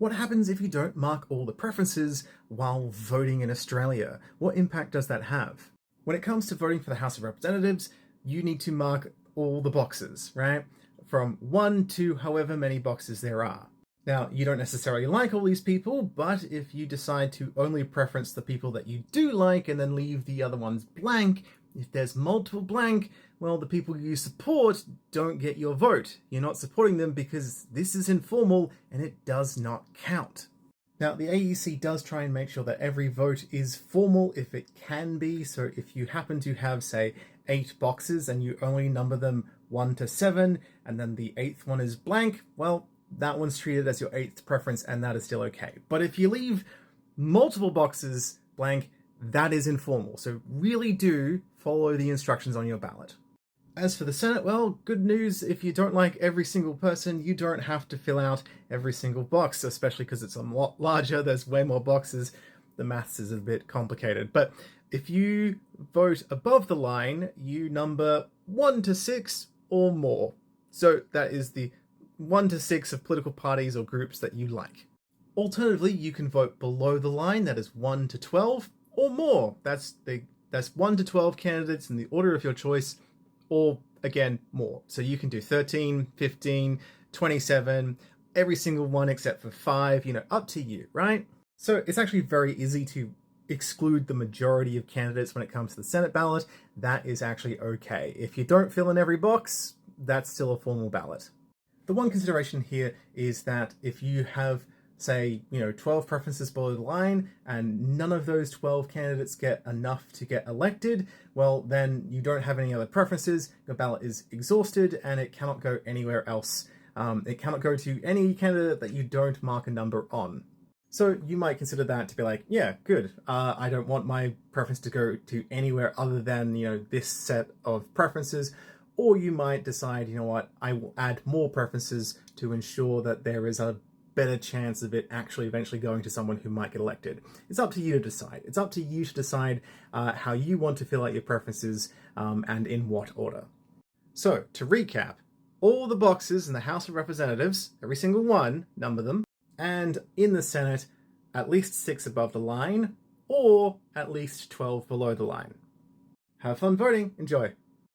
What happens if you don't mark all the preferences while voting in Australia? What impact does that have? When it comes to voting for the House of Representatives, you need to mark all the boxes, right? From 1 to however many boxes there are. Now, you don't necessarily like all these people, but if you decide to only preference the people that you do like and then leave the other ones blank, if there's multiple blank, well, the people you support don't get your vote. You're not supporting them because this is informal and it does not count. Now, the AEC does try and make sure that every vote is formal if it can be. So if you happen to have, say, 8 boxes and you only number them 1 to 7, and then the 8th one is blank, well, that one's treated as your 8th preference and that is still okay. But if you leave multiple boxes blank, that is informal. So really do follow the instructions on your ballot. As for the Senate, well, good news, if you don't like every single person, you don't have to fill out every single box, especially because it's a lot larger, there's way more boxes. The maths is a bit complicated. But if you vote above the line, you number 1 to 6 or more. So that is the 1 to 6 of political parties or groups that you like. Alternatively, you can vote below the line, that is 1 to 12 or more. That's 1 to 12 candidates in the order of your choice, or again, more. So you can do 13, 15, 27, every single one except for 5, up to you, right? So it's actually very easy to exclude the majority of candidates when it comes to the Senate ballot. That is actually okay. If you don't fill in every box, that's still a formal ballot. The one consideration here is that if you have, say, 12 preferences below the line and none of those 12 candidates get enough to get elected, well, then you don't have any other preferences, your ballot is exhausted and it cannot go anywhere else. It cannot go to any candidate that you don't mark a number on. So you might consider that to be like, yeah, good. I don't want my preference to go to anywhere other than, this set of preferences. Or you might decide, you know what, I will add more preferences to ensure that there is a better chance of it actually eventually going to someone who might get elected. It's up to you to decide. It's up to you to decide how you want to fill out your preferences and in what order. So, to recap, all the boxes in the House of Representatives, every single one, number them, and in the Senate, at least 6 above the line, or at least 12 below the line. Have fun voting. Enjoy.